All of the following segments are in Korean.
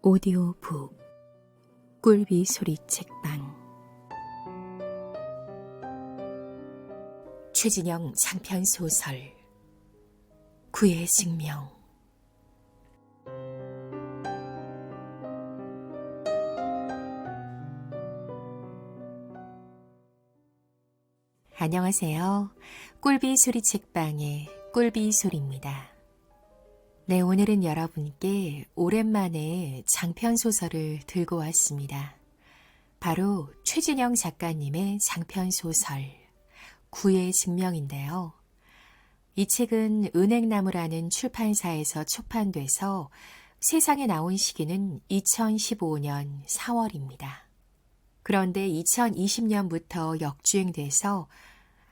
오디오북 꿀비 소리 책방 최진영 장편 소설 구의 증명. 안녕하세요. 꿀비 소리 책방의 꿀비 소리입니다. 네, 오늘은 여러분께 오랜만에 장편 소설을 들고 왔습니다. 바로 최진영 작가님의 장편 소설 구의 증명인데요. 이 책은 은행나무라는 출판사에서 초판돼서 세상에 나온 시기는 2015년 4월입니다. 그런데 2020년부터 역주행돼서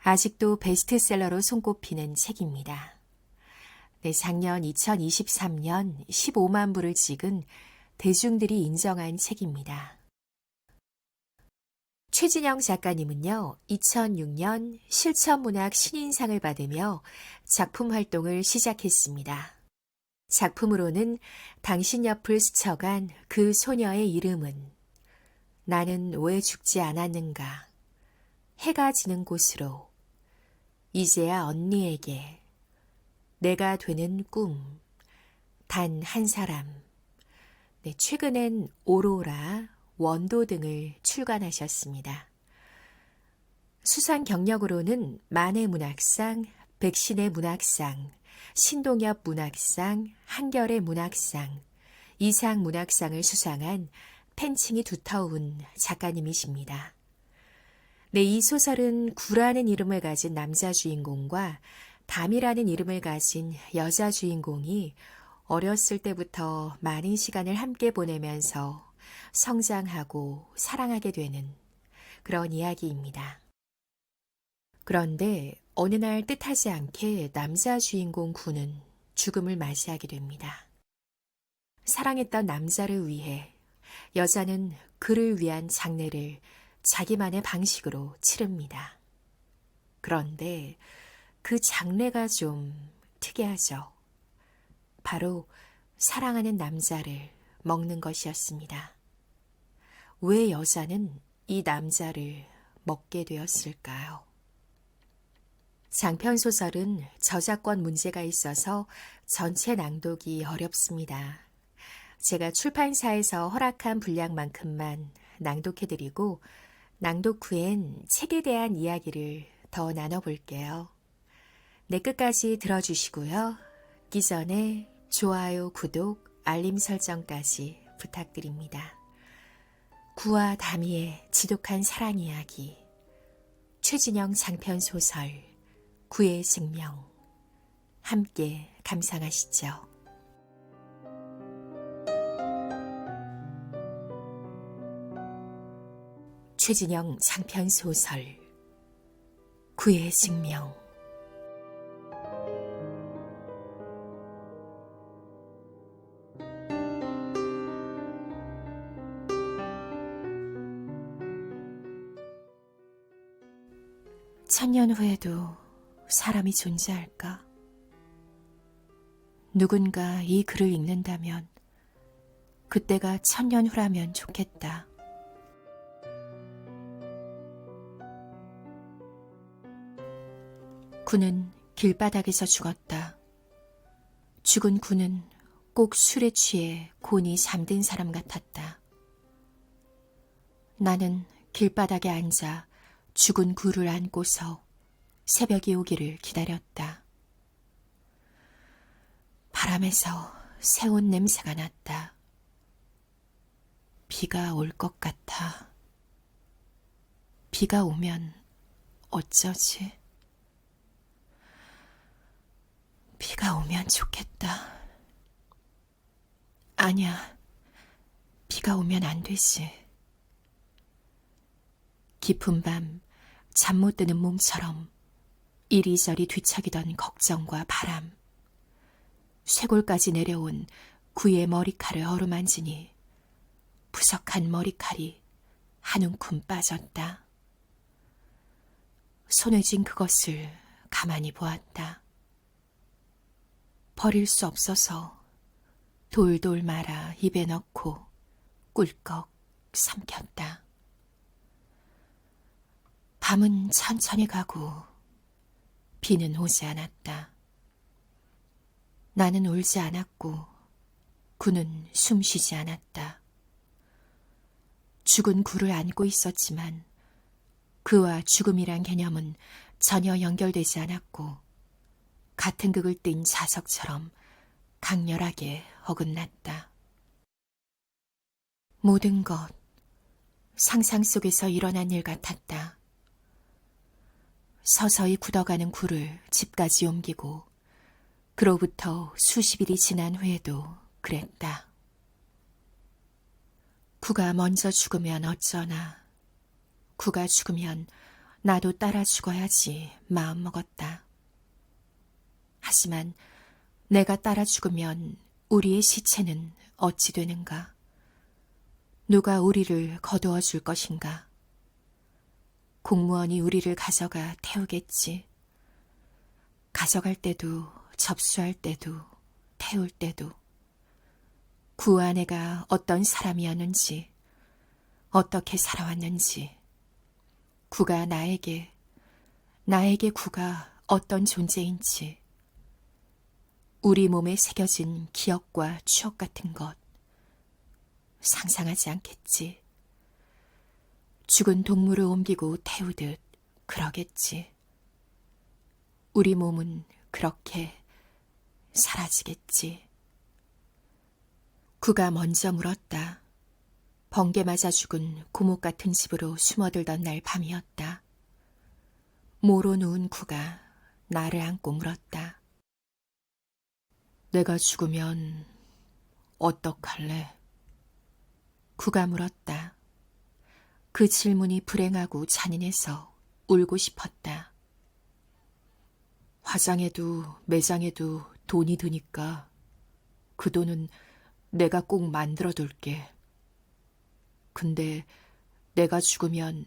아직도 베스트셀러로 손꼽히는 책입니다. 네, 작년 2023년 15만 부를 찍은 대중들이 인정한 책입니다. 최진영 작가님은요, 2006년 실천문학 신인상을 받으며 작품 활동을 시작했습니다. 작품으로는 당신 옆을 스쳐간 그 소녀의 이름은, 나는 왜 죽지 않았는가, 해가 지는 곳으로, 이제야 언니에게, 내가 되는 꿈, 단 한 사람, 네, 최근엔 오로라, 원도 등을 출간하셨습니다. 수상 경력으로는 만해 문학상, 백신의 문학상, 신동엽 문학상, 한결의 문학상, 이상 문학상을 수상한 팬층이 두터운 작가님이십니다. 네, 이 소설은 구라는 이름을 가진 남자 주인공과 담이라는 이름을 가진 여자 주인공이 어렸을 때부터 많은 시간을 함께 보내면서 성장하고 사랑하게 되는 그런 이야기입니다. 그런데 어느 날 뜻하지 않게 남자 주인공 구는 죽음을 맞이하게 됩니다. 사랑했던 남자를 위해 여자는 그를 위한 장례를 자기만의 방식으로 치릅니다. 그런데 그 장례가 좀 특이하죠. 바로 사랑하는 남자를 먹는 것이었습니다. 왜 여자는 이 남자를 먹게 되었을까요? 장편 소설은 저작권 문제가 있어서 전체 낭독이 어렵습니다. 제가 출판사에서 허락한 분량만큼만 낭독해드리고 낭독 후엔 책에 대한 이야기를 더 나눠볼게요. 네, 끝까지 들어주시고요. 듣기 전에 좋아요, 구독, 알림 설정까지 부탁드립니다. 구와 다미의 지독한 사랑 이야기, 최진영 장편 소설 구의 증명, 함께 감상하시죠. 최진영 장편 소설 구의 증명. 천년 후에도 사람이 존재할까? 누군가 이 글을 읽는다면 그때가 천년 후라면 좋겠다. 구는 길바닥에서 죽었다. 죽은 구는 꼭 술에 취해 곤히 잠든 사람 같았다. 나는 길바닥에 앉아 죽은 구를 안고서 새벽이 오기를 기다렸다. 바람에서 새옷 냄새가 났다. 비가 올 것 같아. 비가 오면 어쩌지? 비가 오면 좋겠다. 아니야, 비가 오면 안 되지. 깊은 밤 잠 못 드는 몸처럼 이리저리 뒤척이던 걱정과 바람, 쇄골까지 내려온 구의 머리칼을 어루만지니 부석한 머리칼이 한 움큼 빠졌다. 손에 쥔 그것을 가만히 보았다. 버릴 수 없어서 돌돌 말아 입에 넣고 꿀꺽 삼켰다. 밤은 천천히 가고 비는 오지 않았다. 나는 울지 않았고 구는 숨쉬지 않았다. 죽은 구를 안고 있었지만 그와 죽음이란 개념은 전혀 연결되지 않았고 같은 극을 띈 자석처럼 강렬하게 어긋났다. 모든 것 상상 속에서 일어난 일 같았다. 서서히 굳어가는 구를 집까지 옮기고 그로부터 수십일이 지난 후에도 그랬다. 구가 먼저 죽으면 어쩌나. 구가 죽으면 나도 따라 죽어야지 마음먹었다. 하지만 내가 따라 죽으면 우리의 시체는 어찌 되는가? 누가 우리를 거두어 줄 것인가? 공무원이 우리를 가져가 태우겠지. 가져갈 때도 접수할 때도 태울 때도 구 아내가 어떤 사람이었는지 어떻게 살아왔는지 구가 나에게 구가 어떤 존재인지 우리 몸에 새겨진 기억과 추억 같은 것 상상하지 않겠지. 죽은 동물을 옮기고 태우듯 그러겠지. 우리 몸은 그렇게 사라지겠지. 구가 먼저 물었다. 번개 맞아 죽은 고목 같은 집으로 숨어들던 날 밤이었다. 모로 누운 구가 나를 안고 물었다. 내가 죽으면 어떡할래? 구가 물었다. 그 질문이 불행하고 잔인해서 울고 싶었다. 화장에도 매장에도 돈이 드니까 그 돈은 내가 꼭 만들어 둘게. 근데 내가 죽으면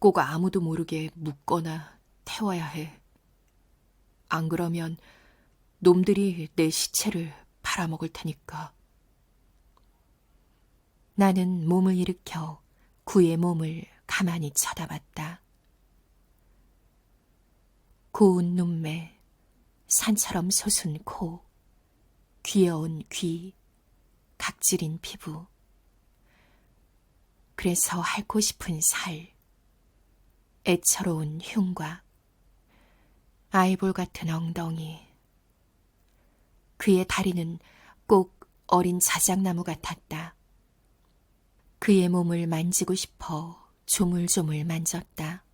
꼭 아무도 모르게 묻거나 태워야 해. 안 그러면 놈들이 내 시체를 팔아먹을 테니까. 나는 몸을 일으켜 구의 몸을 가만히 쳐다봤다. 고운 눈매, 산처럼 솟은 코, 귀여운 귀, 각질인 피부. 그래서 핥고 싶은 살, 애처로운 흉곽, 아이볼 같은 엉덩이. 그의 다리는 꼭 어린 자작나무 같았다. 그의 몸을 만지고 싶어 조물조물 만졌다.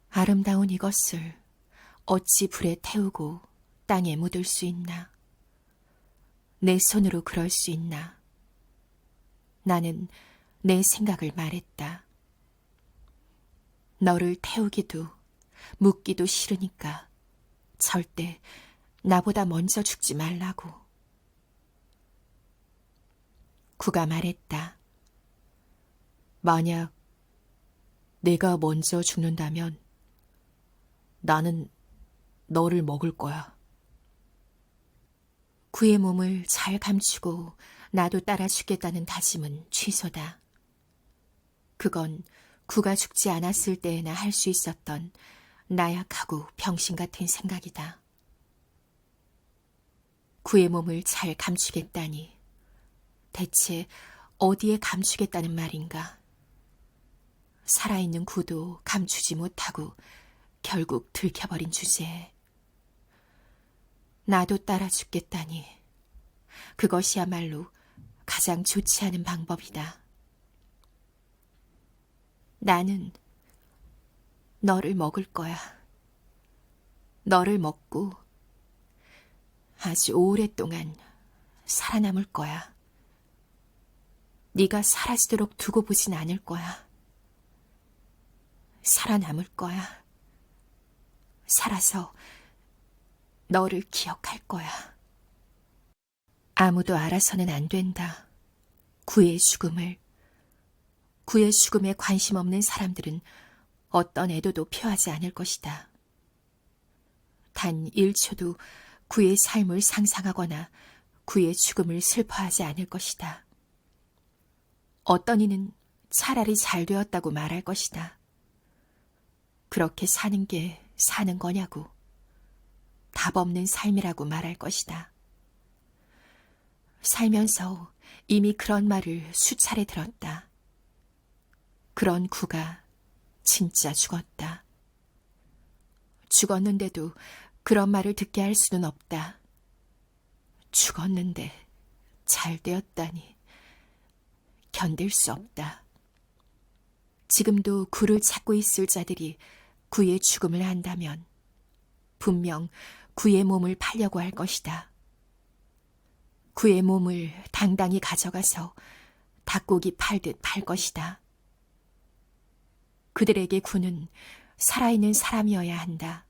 아름다운 이것을 어찌 불에 태우고 땅에 묻을 수 있나? 내 손으로 그럴 수 있나? 나는 내 생각을 말했다. 너를 태우기도 묻기도 싫으니까 절대 나보다 먼저 죽지 말라고. 구가 말했다. 만약 내가 먼저 죽는다면 나는 너를 먹을 거야. 구의 몸을 잘 감추고 나도 따라 죽겠다는 다짐은 취소다. 그건 구가 죽지 않았을 때에나 할 수 있었던 나약하고 병신 같은 생각이다. 구의 몸을 잘 감추겠다니 대체 어디에 감추겠다는 말인가? 살아있는 구도 감추지 못하고 결국 들켜버린 주제에 나도 따라 죽겠다니 그것이야말로 가장 좋지 않은 방법이다. 나는 너를 먹을 거야. 너를 먹고 아주 오랫동안 살아남을 거야. 네가 사라지도록 두고 보진 않을 거야. 살아남을 거야. 살아서 너를 기억할 거야. 아무도 알아서는 안 된다. 구의 죽음을. 구의 죽음에 관심 없는 사람들은 어떤 애도도 표하지 않을 것이다. 단 1초도 구의 삶을 상상하거나 구의 죽음을 슬퍼하지 않을 것이다. 어떤 이는 차라리 잘 되었다고 말할 것이다. 그렇게 사는 게 사는 거냐고, 답 없는 삶이라고 말할 것이다. 살면서 이미 그런 말을 수차례 들었다. 그런 구가 진짜 죽었다. 죽었는데도 그런 말을 듣게 할 수는 없다. 죽었는데 잘 되었다니 견딜 수 없다. 지금도 구를 찾고 있을 자들이 구의 죽음을 한다면 분명 구의 몸을 팔려고 할 것이다. 구의 몸을 당당히 가져가서 닭고기 팔듯 팔 것이다. 그들에게 구는 살아있는 사람이어야 한다.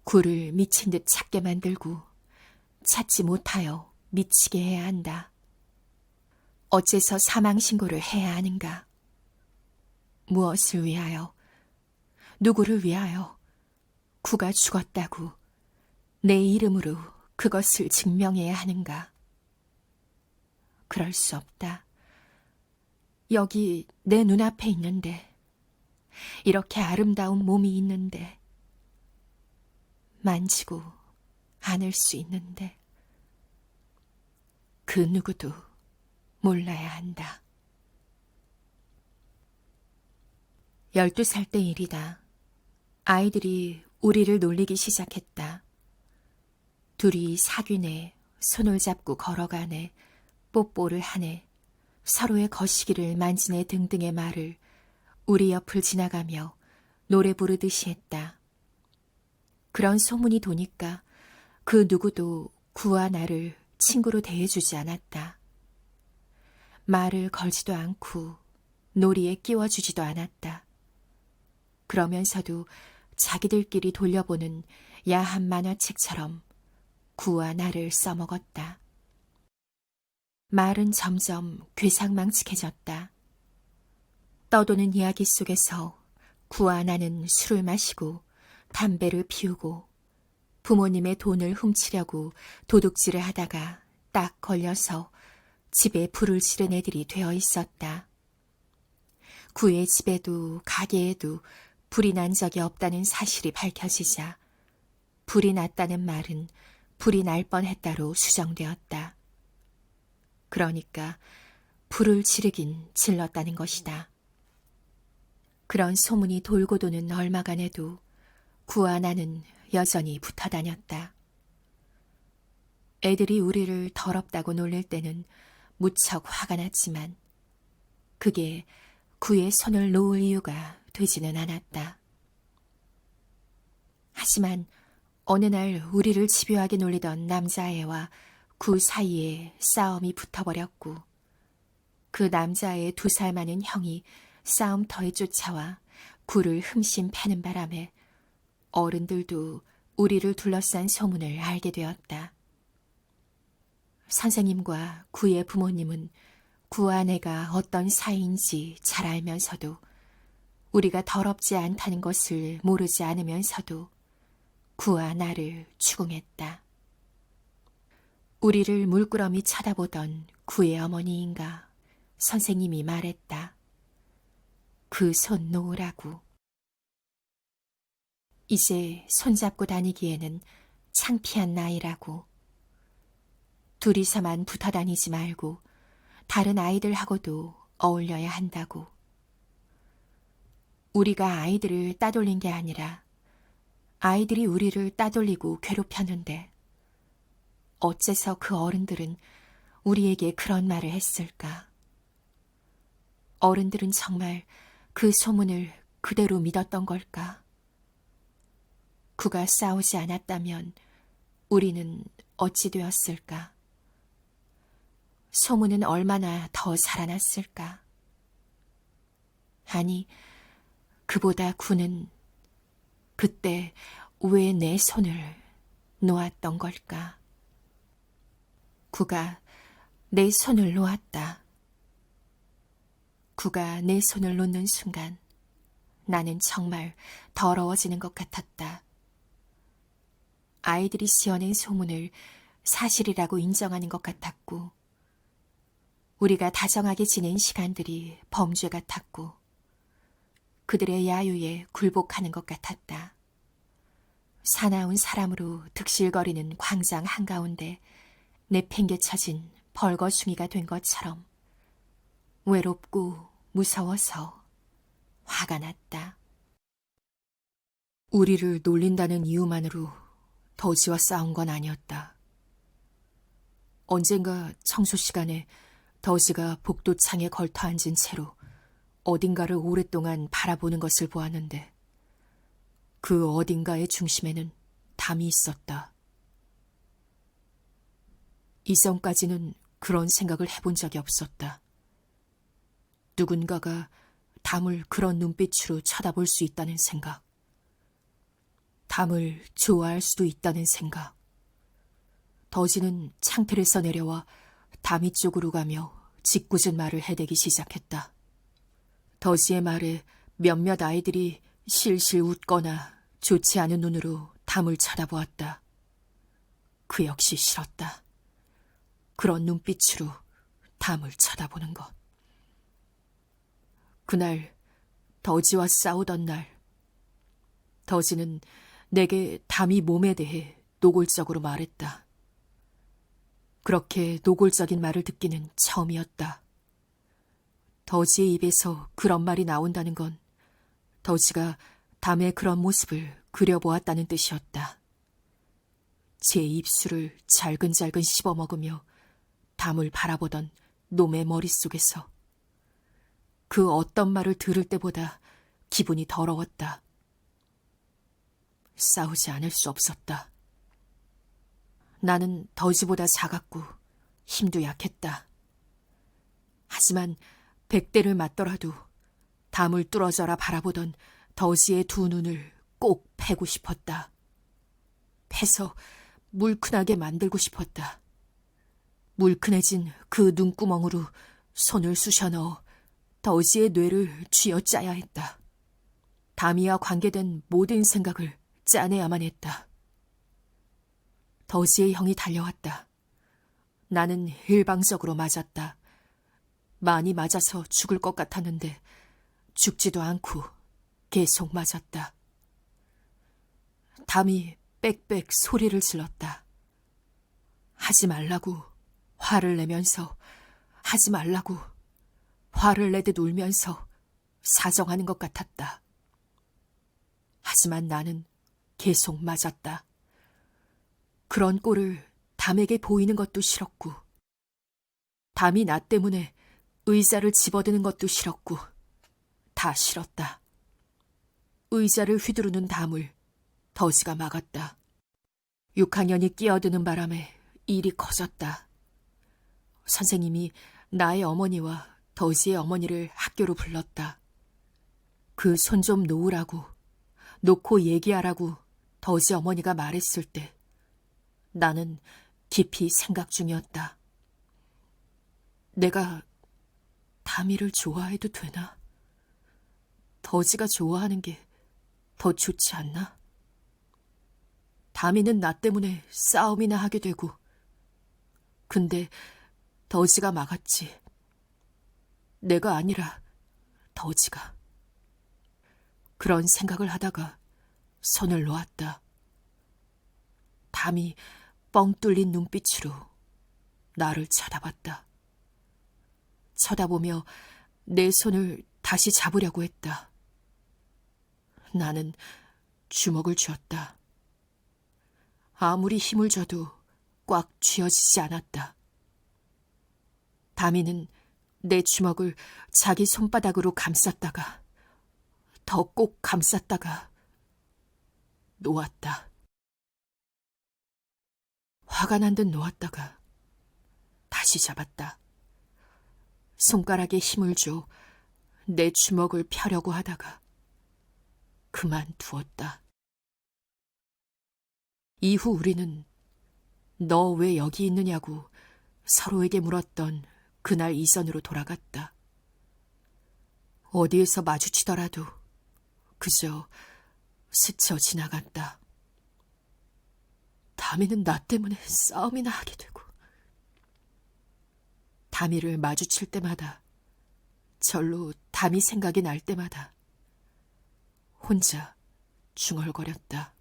구를 미친 듯 찾게 만들고 찾지 못하여 미치게 해야 한다. 어째서 사망신고를 해야 하는가? 무엇을 위하여? 누구를 위하여? 구가 죽었다고 내 이름으로 그것을 증명해야 하는가? 그럴 수 없다. 여기 내 눈앞에 있는데, 이렇게 아름다운 몸이 있는데, 만지고 안을 수 있는데, 그 누구도 몰라야 한다. 12살 때 일이다. 아이들이 우리를 놀리기 시작했다. 둘이 사귀네, 손을 잡고 걸어가네, 뽀뽀를 하네, 서로의 거시기를 만지네 등등의 말을 우리 옆을 지나가며 노래 부르듯이 했다. 그런 소문이 도니까 그 누구도 구와 나를 친구로 대해주지 않았다. 말을 걸지도 않고 놀이에 끼워주지도 않았다. 그러면서도 자기들끼리 돌려보는 야한 만화책처럼 구와 나를 써먹었다. 말은 점점 괴상망측해졌다. 떠도는 이야기 속에서 구와 나는 술을 마시고 담배를 피우고 부모님의 돈을 훔치려고 도둑질을 하다가 딱 걸려서 집에 불을 지른 애들이 되어 있었다. 구의 집에도 가게에도 불이 난 적이 없다는 사실이 밝혀지자 불이 났다는 말은 불이 날 뻔했다로 수정되었다. 그러니까 불을 지르긴 질렀다는 것이다. 그런 소문이 돌고 도는 얼마간에도 구와 나는 여전히 붙어 다녔다. 애들이 우리를 더럽다고 놀릴 때는 무척 화가 났지만 그게 구의 손을 놓을 이유가 되지는 않았다. 하지만 어느 날 우리를 집요하게 놀리던 남자애와 구 사이에 싸움이 붙어버렸고 그 남자애의 2살 많은 형이 싸움터에 쫓아와 구를 흠씬 패는 바람에 어른들도 우리를 둘러싼 소문을 알게 되었다. 선생님과 구의 부모님은 구와 내가 어떤 사이인지 잘 알면서도 우리가 더럽지 않다는 것을 모르지 않으면서도 구와 나를 추궁했다. 우리를 물끄러미 쳐다보던 구의 어머니인가 선생님이 말했다. 그 손 놓으라고. 이제 손잡고 다니기에는 창피한 나이라고. 둘이서만 붙어 다니지 말고 다른 아이들하고도 어울려야 한다고. 우리가 아이들을 따돌린 게 아니라 아이들이 우리를 따돌리고 괴롭혔는데 어째서 그 어른들은 우리에게 그런 말을 했을까? 어른들은 정말 그 소문을 그대로 믿었던 걸까? 구가 싸우지 않았다면 우리는 어찌 되었을까? 소문은 얼마나 더 살아났을까? 아니, 그보다 구는 그때 왜 내 손을 놓았던 걸까? 구가 내 손을 놓았다. 구가 내 손을 놓는 순간 나는 정말 더러워지는 것 같았다. 아이들이 지어낸 소문을 사실이라고 인정하는 것 같았고, 우리가 다정하게 지낸 시간들이 범죄 같았고, 그들의 야유에 굴복하는 것 같았다. 사나운 사람으로 득실거리는 광장 한가운데 내팽개쳐진 벌거숭이가 된 것처럼 외롭고 무서워서 화가 났다. 우리를 놀린다는 이유만으로 더지와 싸운 건 아니었다. 언젠가 청소 시간에 더지가 복도창에 걸터 앉은 채로 어딘가를 오랫동안 바라보는 것을 보았는데 그 어딘가의 중심에는 담이 있었다. 이전까지는 그런 생각을 해본 적이 없었다. 누군가가 담을 그런 눈빛으로 쳐다볼 수 있다는 생각. 담을 좋아할 수도 있다는 생각. 더지는 창틀에서 내려와 담이 쪽으로 가며 짓궂은 말을 해대기 시작했다. 더지의 말에 몇몇 아이들이 실실 웃거나 좋지 않은 눈으로 담을 쳐다보았다. 그 역시 싫었다. 그런 눈빛으로 담을 쳐다보는 것. 그날 더지와 싸우던 날, 더지는 내게 담이 몸에 대해 노골적으로 말했다. 그렇게 노골적인 말을 듣기는 처음이었다. 더지의 입에서 그런 말이 나온다는 건 더지가 담의 그런 모습을 그려보았다는 뜻이었다. 제 입술을 잘근잘근 씹어먹으며 담을 바라보던 놈의 머릿속에서 그 어떤 말을 들을 때보다 기분이 더러웠다. 싸우지 않을 수 없었다. 나는 더지보다 작았고 힘도 약했다. 하지만 100대를 맞더라도 담을 뚫어져라 바라보던 더지의 두 눈을 꼭 패고 싶었다. 패서 물큰하게 만들고 싶었다. 물큰해진 그 눈구멍으로 손을 쑤셔 넣어 더지의 뇌를 쥐어짜야 했다. 담이와 관계된 모든 생각을 짜내야만 했다. 더지의 형이 달려왔다. 나는 일방적으로 맞았다. 많이 맞아서 죽을 것 같았는데 죽지도 않고 계속 맞았다. 담이 빽빽 소리를 질렀다. 하지 말라고 화를 내면서 하지 말라고 화를 내듯 울면서 사정하는 것 같았다. 하지만 나는 계속 맞았다. 그런 꼴을 담에게 보이는 것도 싫었고 담이 나 때문에 의자를 집어드는 것도 싫었고 다 싫었다. 의자를 휘두르는 담을 더지가 막았다. 6학년이 끼어드는 바람에 일이 커졌다. 선생님이 나의 어머니와 더지의 어머니를 학교로 불렀다. 그 손 좀 놓으라고, 놓고 얘기하라고 더지 어머니가 말했을 때 나는 깊이 생각 중이었다. 내가 담이를 좋아해도 되나? 더지가 좋아하는 게 더 좋지 않나? 담이는 나 때문에 싸움이나 하게 되고 근데 더지가 막았지. 내가 아니라 더지가. 그런 생각을 하다가 손을 놓았다. 담이 뻥 뚫린 눈빛으로 나를 쳐다봤다. 쳐다보며 내 손을 다시 잡으려고 했다. 나는 주먹을 쥐었다. 아무리 힘을 줘도 꽉 쥐어지지 않았다. 담이는 내 주먹을 자기 손바닥으로 감쌌다가 더 꼭 감쌌다가 놓았다. 화가 난 듯 놓았다가 다시 잡았다. 손가락에 힘을 줘 내 주먹을 펴려고 하다가 그만두었다. 이후 우리는 너 왜 여기 있느냐고 서로에게 물었던 그날 이전으로 돌아갔다. 어디에서 마주치더라도 그저 스쳐 지나갔다. 다미는 나 때문에 싸움이나 하게 되고, 다미를 마주칠 때마다, 절로 다미 생각이 날 때마다 혼자 중얼거렸다.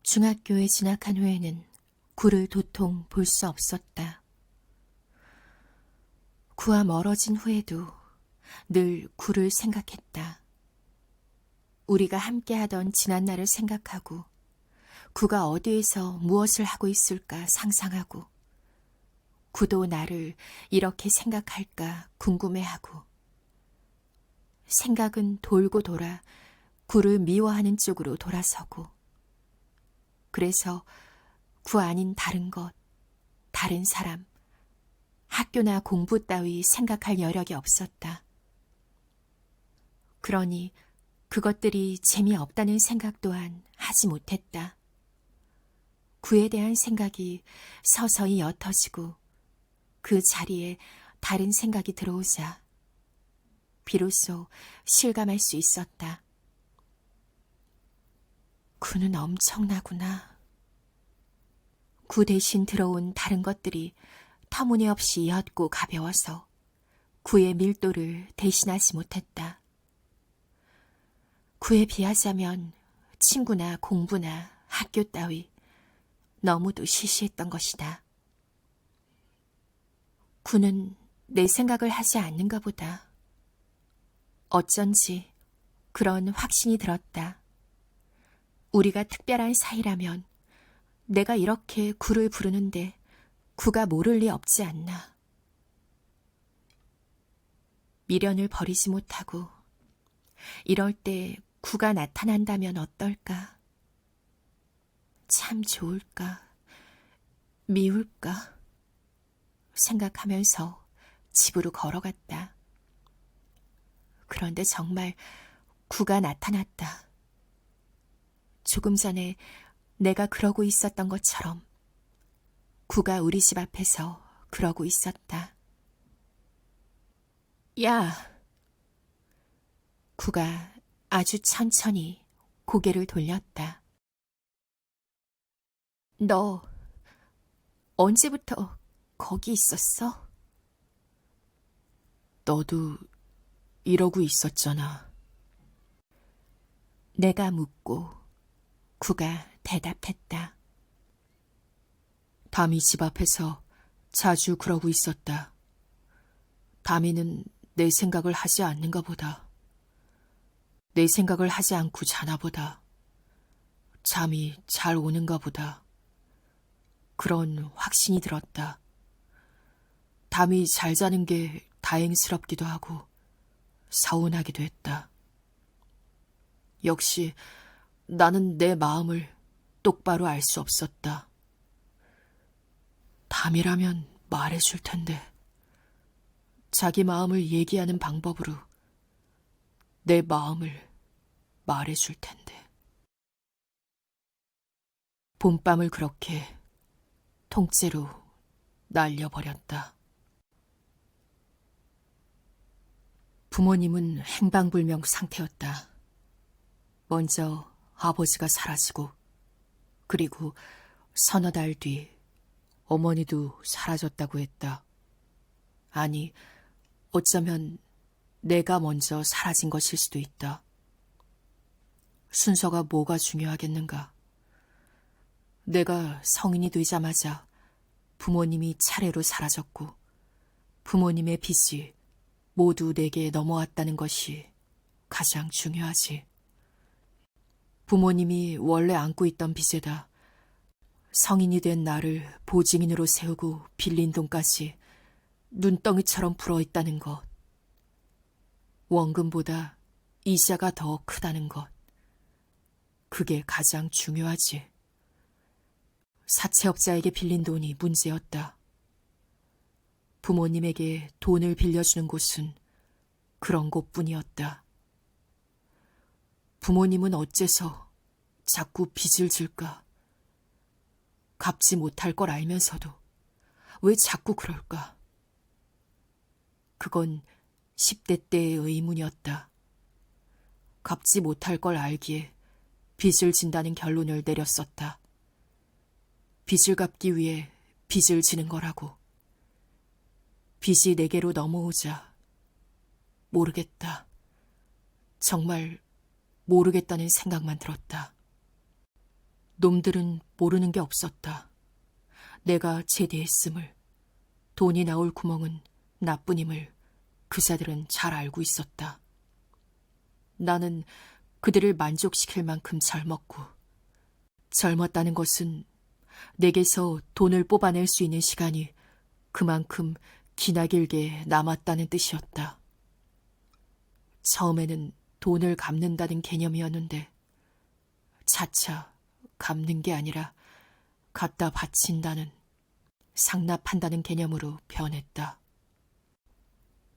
중학교에 진학한 후에는 구를 도통 볼 수 없었다. 구와 멀어진 후에도 늘 구를 생각했다. 우리가 함께하던 지난 날을 생각하고 구가 어디에서 무엇을 하고 있을까 상상하고 구도 나를 이렇게 생각할까 궁금해하고 생각은 돌고 돌아 구를 미워하는 쪽으로 돌아서고 그래서 구 아닌 다른 것, 다른 사람, 학교나 공부 따위 생각할 여력이 없었다. 그러니 그것들이 재미없다는 생각 또한 하지 못했다. 구에 대한 생각이 서서히 옅어지고 그 자리에 다른 생각이 들어오자 비로소 실감할 수 있었다. 구는 엄청나구나. 구 대신 들어온 다른 것들이 터무니없이 옅고 가벼워서 구의 밀도를 대신하지 못했다. 구에 비하자면 친구나 공부나 학교 따위 너무도 시시했던 것이다. 구는 내 생각을 하지 않는가 보다. 어쩐지 그런 확신이 들었다. 우리가 특별한 사이라면 내가 이렇게 구를 부르는데 구가 모를 리 없지 않나. 미련을 버리지 못하고 이럴 때 구가 나타난다면 어떨까? 참 좋을까? 미울까? 생각하면서 집으로 걸어갔다. 그런데 정말 구가 나타났다. 조금 전에 내가 그러고 있었던 것처럼 구가 우리 집 앞에서 그러고 있었다. 야! 구가 아주 천천히 고개를 돌렸다. 너 언제부터 거기 있었어? 너도 이러고 있었잖아. 내가 묻고 구가 대답했다. 다미 집 앞에서 자주 그러고 있었다. 다미는 내 생각을 하지 않는가 보다. 내 생각을 하지 않고 자나 보다. 잠이 잘 오는가 보다. 그런 확신이 들었다. 다미 잘 자는 게 다행스럽기도 하고 서운하기도 했다. 역시 나는 내 마음을 똑바로 알 수 없었다. 다미라면 말해줄 텐데. 자기 마음을 얘기하는 방법으로 내 마음을 말해줄 텐데. 봄밤을 그렇게 통째로 날려버렸다. 부모님은 행방불명 상태였다. 먼저 아버지가 사라지고 그리고 서너 달 뒤 어머니도 사라졌다고 했다. 아니, 어쩌면 내가 먼저 사라진 것일 수도 있다. 순서가 뭐가 중요하겠는가. 내가 성인이 되자마자 부모님이 차례로 사라졌고 부모님의 빚이 모두 내게 넘어왔다는 것이 가장 중요하지. 부모님이 원래 안고 있던 빚에다 성인이 된 나를 보증인으로 세우고 빌린 돈까지 눈덩이처럼 불어있다는 것. 원금보다 이자가 더 크다는 것. 그게 가장 중요하지. 사채업자에게 빌린 돈이 문제였다. 부모님에게 돈을 빌려주는 곳은 그런 곳뿐이었다. 부모님은 어째서 자꾸 빚을 질까? 갚지 못할 걸 알면서도 왜 자꾸 그럴까? 그건 10대 때의 의문이었다. 갚지 못할 걸 알기에 빚을 진다는 결론을 내렸었다. 빚을 갚기 위해 빚을 지는 거라고. 빚이 내게로 넘어오자 모르겠다. 정말 모르겠다는 생각만 들었다. 놈들은 모르는 게 없었다. 내가 제대했음을, 돈이 나올 구멍은 나뿐임을 그자들은 잘 알고 있었다. 나는 그들을 만족시킬 만큼 젊었고, 젊었다는 것은 내게서 돈을 뽑아낼 수 있는 시간이 그만큼 기나 길게 남았다는 뜻이었다. 처음에는 돈을 갚는다는 개념이었는데 차차 갚는 게 아니라 갖다 바친다는, 상납한다는 개념으로 변했다.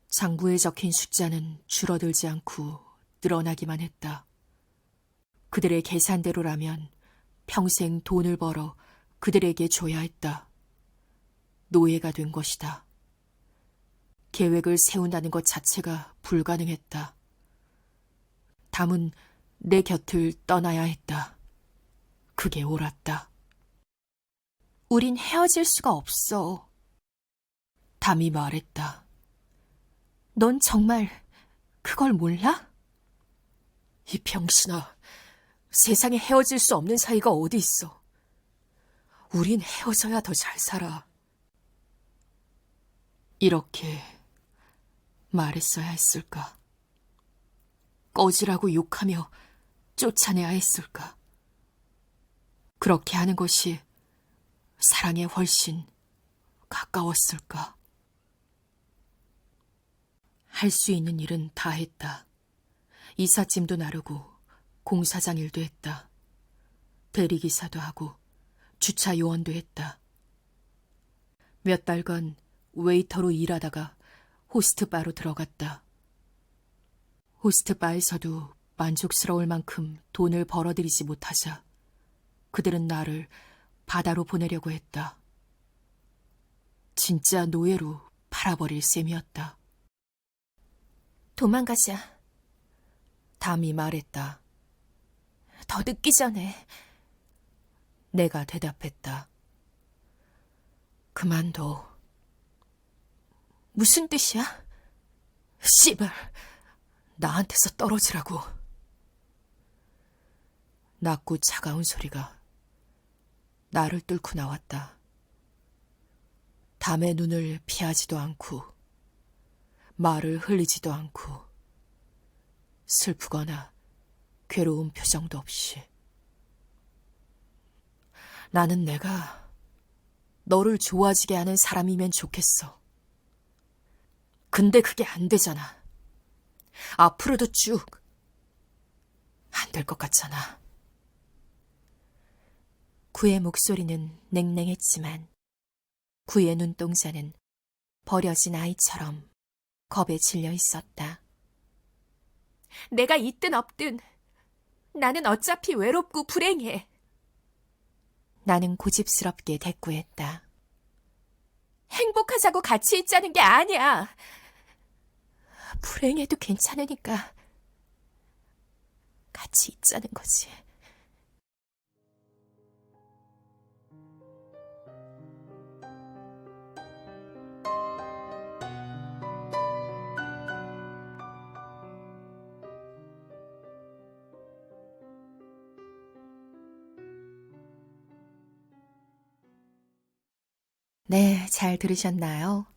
장부에 적힌 숫자는 줄어들지 않고 늘어나기만 했다. 그들의 계산대로라면 평생 돈을 벌어 그들에게 줘야 했다. 노예가 된 것이다. 계획을 세운다는 것 자체가 불가능했다. 담은 내 곁을 떠나야 했다. 그게 옳았다. 우린 헤어질 수가 없어. 담이 말했다. 넌 정말 그걸 몰라? 이 병신아, 세상에 헤어질 수 없는 사이가 어디 있어. 우린 헤어져야 더 잘 살아. 이렇게 말했어야 했을까? 꺼지라고 욕하며 쫓아내야 했을까? 그렇게 하는 것이 사랑에 훨씬 가까웠을까? 할 수 있는 일은 다 했다. 이삿짐도 나르고 공사장 일도 했다. 대리기사도 하고 주차 요원도 했다. 몇 달간 웨이터로 일하다가 호스트바로 들어갔다. 호스트바에서도 만족스러울 만큼 돈을 벌어들이지 못하자 그들은 나를 바다로 보내려고 했다. 진짜 노예로 팔아버릴 셈이었다. 도망가자. 담이 말했다. 더 늦기 전에. 내가 대답했다. 그만둬. 무슨 뜻이야? 씨발, 나한테서 떨어지라고. 낮고 차가운 소리가 나를 뚫고 나왔다. 담의 눈을 피하지도 않고 말을 흘리지도 않고 슬프거나 괴로운 표정도 없이. 나는 내가 너를 좋아지게 하는 사람이면 좋겠어. 근데 그게 안 되잖아. 앞으로도 쭉 안 될 것 같잖아. 그의 목소리는 냉랭했지만 그의 눈동자는 버려진 아이처럼 겁에 질려 있었다. 내가 있든 없든 나는 어차피 외롭고 불행해. 나는 고집스럽게 대꾸했다. 행복하자고 같이 있자는 게 아니야. 불행해도 괜찮으니까 같이 있자는 거지. 네, 잘 들으셨나요?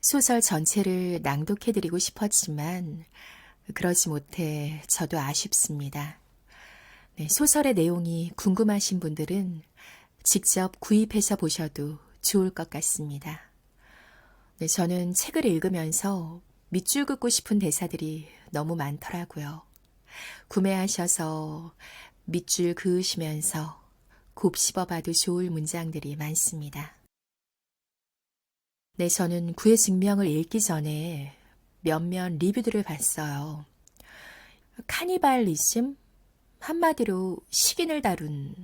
소설 전체를 낭독해드리고 싶었지만 그러지 못해 저도 아쉽습니다. 네, 소설의 내용이 궁금하신 분들은 직접 구입해서 보셔도 좋을 것 같습니다. 네, 저는 책을 읽으면서 밑줄 긋고 싶은 대사들이 너무 많더라고요. 구매하셔서 밑줄 그으시면서 곱씹어봐도 좋을 문장들이 많습니다. 네, 저는 구의 증명을 읽기 전에 몇몇 리뷰들을 봤어요. 카니발리즘? 한마디로 식인을 다룬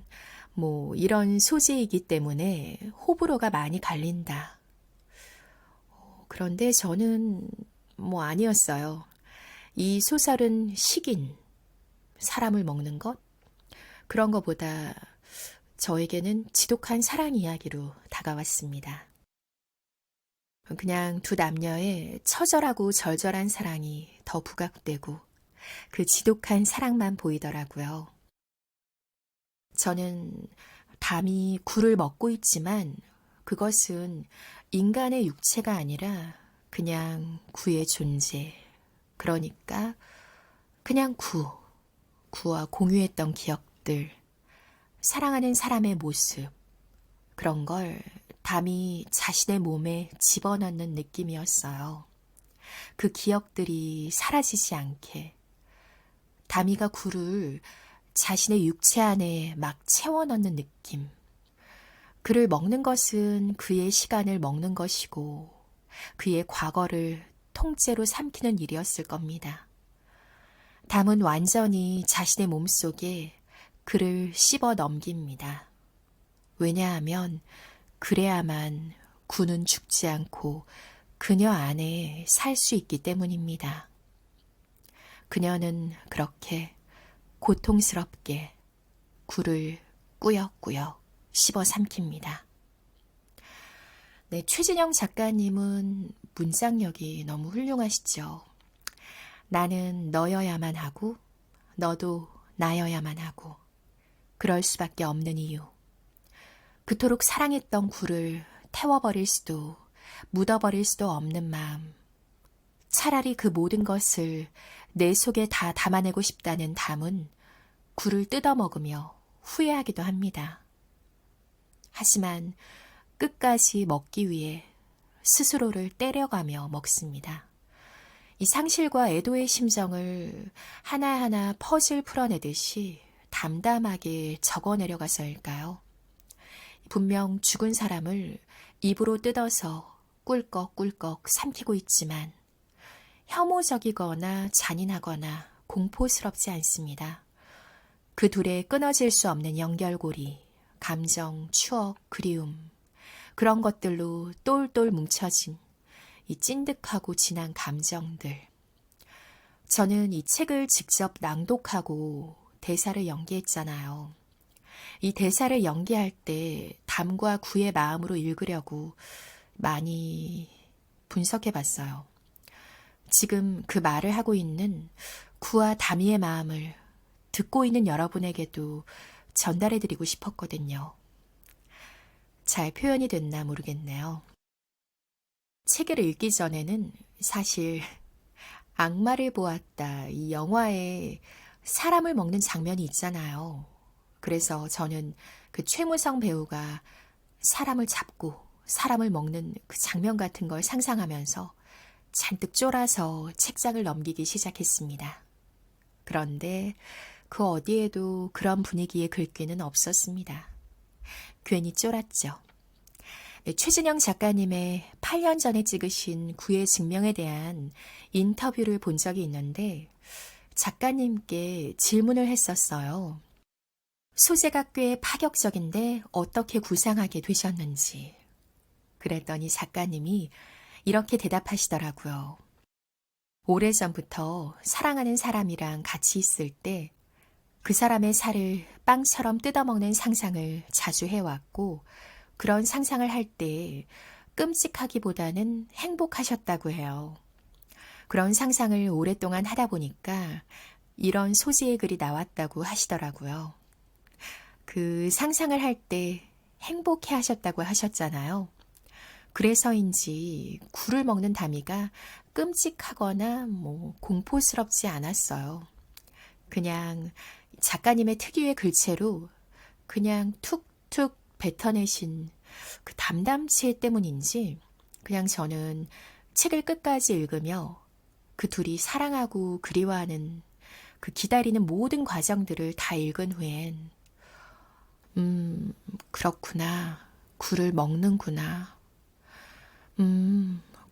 이런 소재이기 때문에 호불호가 많이 갈린다. 그런데 저는 아니었어요. 이 소설은 식인, 사람을 먹는 것, 그런 것보다 저에게는 지독한 사랑 이야기로 다가왔습니다. 그냥 두 남녀의 처절하고 절절한 사랑이 더 부각되고 그 지독한 사랑만 보이더라고요. 저는 담이 굴을 먹고 있지만 그것은 인간의 육체가 아니라 그냥 구의 존재. 그러니까 그냥 구와 공유했던 기억들, 사랑하는 사람의 모습, 그런 걸 담이 자신의 몸에 집어넣는 느낌이었어요. 그 기억들이 사라지지 않게. 담이가 굴을 자신의 육체 안에 막 채워넣는 느낌. 그를 먹는 것은 그의 시간을 먹는 것이고 그의 과거를 통째로 삼키는 일이었을 겁니다. 담은 완전히 자신의 몸속에 그를 씹어 넘깁니다. 왜냐하면 그래야만 구는 죽지 않고 그녀 안에 살 수 있기 때문입니다. 그녀는 그렇게 고통스럽게 구를 꾸역꾸역 씹어 삼킵니다. 네, 최진영 작가님은 문장력이 너무 훌륭하시죠. 나는 너여야만 하고 너도 나여야만 하고 그럴 수밖에 없는 이유. 그토록 사랑했던 구를 태워버릴 수도 묻어버릴 수도 없는 마음. 차라리 그 모든 것을 내 속에 다 담아내고 싶다는 담은 구를 뜯어먹으며 후회하기도 합니다. 하지만 끝까지 먹기 위해 스스로를 때려가며 먹습니다. 이 상실과 애도의 심정을 하나하나 퍼즐 풀어내듯이 담담하게 적어내려가서일까요? 분명 죽은 사람을 입으로 뜯어서 꿀꺽꿀꺽 삼키고 있지만 혐오적이거나 잔인하거나 공포스럽지 않습니다. 그 둘의 끊어질 수 없는 연결고리, 감정, 추억, 그리움, 그런 것들로 똘똘 뭉쳐진 이 찐득하고 진한 감정들. 저는 이 책을 직접 낭독하고 대사를 연기했잖아요. 이 대사를 연기할 때 담과 구의 마음으로 읽으려고 많이 분석해 봤어요. 지금 그 말을 하고 있는 구와 담이의 마음을 듣고 있는 여러분에게도 전달해 드리고 싶었거든요. 잘 표현이 됐나 모르겠네요. 책을 읽기 전에는 사실 악마를 보았다 이 영화에 사람을 먹는 장면이 있잖아요. 그래서 저는 그 최무성 배우가 사람을 잡고 사람을 먹는 그 장면 같은 걸 상상하면서 잔뜩 쫄아서 책장을 넘기기 시작했습니다. 그런데 그 어디에도 그런 분위기의 글귀는 없었습니다. 괜히 쫄았죠. 네, 최진영 작가님의 8년 전에 찍으신 구의 증명에 대한 인터뷰를 본 적이 있는데 작가님께 질문을 했었어요. 소재가 꽤 파격적인데 어떻게 구상하게 되셨는지. 그랬더니 작가님이 이렇게 대답하시더라고요. 오래전부터 사랑하는 사람이랑 같이 있을 때 그 사람의 살을 빵처럼 뜯어먹는 상상을 자주 해왔고 그런 상상을 할 때 끔찍하기보다는 행복하셨다고 해요. 그런 상상을 오랫동안 하다 보니까 이런 소재의 글이 나왔다고 하시더라고요. 그 상상을 할 때 행복해 하셨다고 하셨잖아요. 그래서인지 굴을 먹는 다미가 끔찍하거나 공포스럽지 않았어요. 그냥 작가님의 특유의 글체로 그냥 툭툭 뱉어내신 그 담담치 때문인지 그냥 저는 책을 끝까지 읽으며 그 둘이 사랑하고 그리워하는 그 기다리는 모든 과정들을 다 읽은 후엔 그렇구나. 굴을 먹는구나.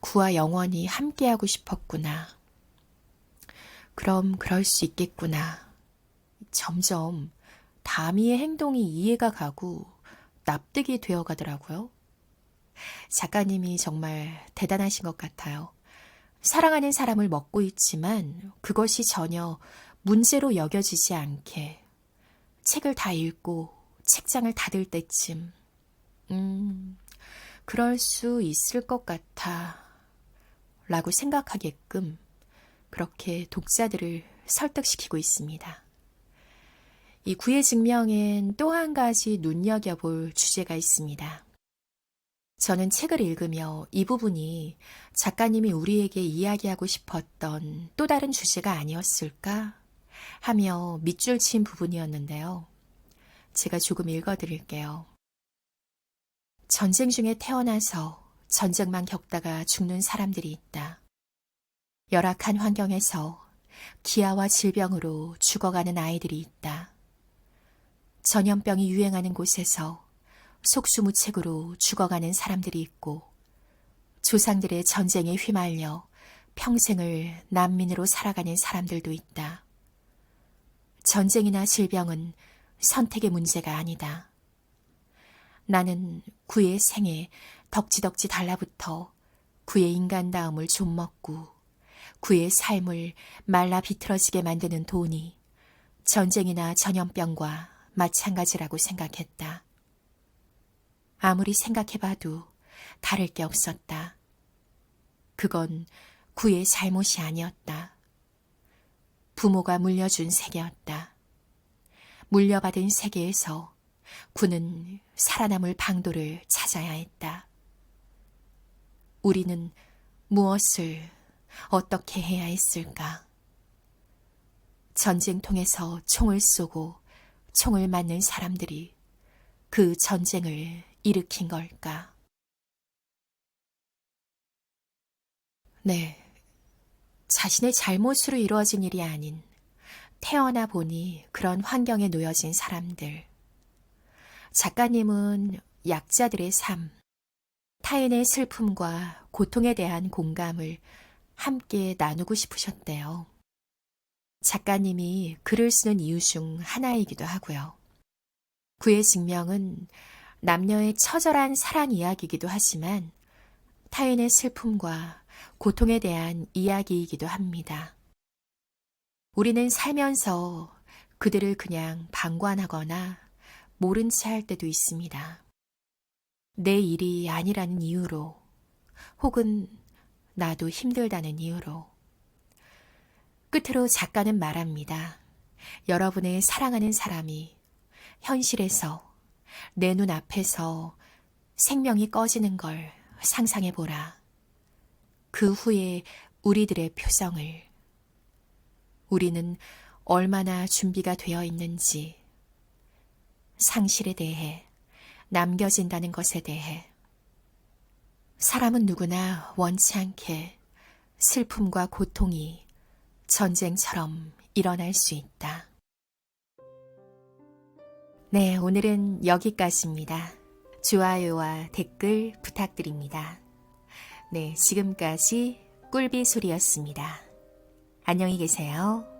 구와 영원히 함께하고 싶었구나. 그럼 그럴 수 있겠구나. 점점 다미의 행동이 이해가 가고 납득이 되어 가더라고요. 작가님이 정말 대단하신 것 같아요. 사랑하는 사람을 먹고 있지만 그것이 전혀 문제로 여겨지지 않게 책을 다 읽고 책장을 닫을 때쯤, 그럴 수 있을 것 같아 라고 생각하게끔 그렇게 독자들을 설득시키고 있습니다. 이 구의 증명엔 또 한 가지 눈여겨볼 주제가 있습니다. 저는 책을 읽으며 이 부분이 작가님이 우리에게 이야기하고 싶었던 또 다른 주제가 아니었을까 하며 밑줄 친 부분이었는데요. 제가 조금 읽어드릴게요. 전쟁 중에 태어나서 전쟁만 겪다가 죽는 사람들이 있다. 열악한 환경에서 기아와 질병으로 죽어가는 아이들이 있다. 전염병이 유행하는 곳에서 속수무책으로 죽어가는 사람들이 있고 조상들의 전쟁에 휘말려 평생을 난민으로 살아가는 사람들도 있다. 전쟁이나 질병은 선택의 문제가 아니다. 나는 구의 생에 덕지덕지 달라붙어 구의 인간다움을 좀먹고 구의 삶을 말라 비틀어지게 만드는 돈이 전쟁이나 전염병과 마찬가지라고 생각했다. 아무리 생각해봐도 다를 게 없었다. 그건 구의 잘못이 아니었다. 부모가 물려준 세계였다. 물려받은 세계에서 구는 살아남을 방도를 찾아야 했다. 우리는 무엇을 어떻게 해야 했을까? 전쟁통에서 총을 쏘고 총을 맞는 사람들이 그 전쟁을 일으킨 걸까? 네, 자신의 잘못으로 이루어진 일이 아닌 태어나 보니 그런 환경에 놓여진 사람들. 작가님은 약자들의 삶, 타인의 슬픔과 고통에 대한 공감을 함께 나누고 싶으셨대요. 작가님이 글을 쓰는 이유 중 하나이기도 하고요. 구의 증명은 남녀의 처절한 사랑 이야기이기도 하지만 타인의 슬픔과 고통에 대한 이야기이기도 합니다. 우리는 살면서 그들을 그냥 방관하거나 모른 채 할 때도 있습니다. 내 일이 아니라는 이유로 혹은 나도 힘들다는 이유로. 끝으로 작가는 말합니다. 여러분의 사랑하는 사람이 현실에서 내 눈 앞에서 생명이 꺼지는 걸 상상해 보라. 그 후에 우리들의 표정을. 우리는 얼마나 준비가 되어 있는지, 상실에 대해, 남겨진다는 것에 대해. 사람은 누구나 원치 않게 슬픔과 고통이 전쟁처럼 일어날 수 있다. 네, 오늘은 여기까지입니다. 좋아요와 댓글 부탁드립니다. 네, 지금까지 꿀비 소리였습니다. 안녕히 계세요.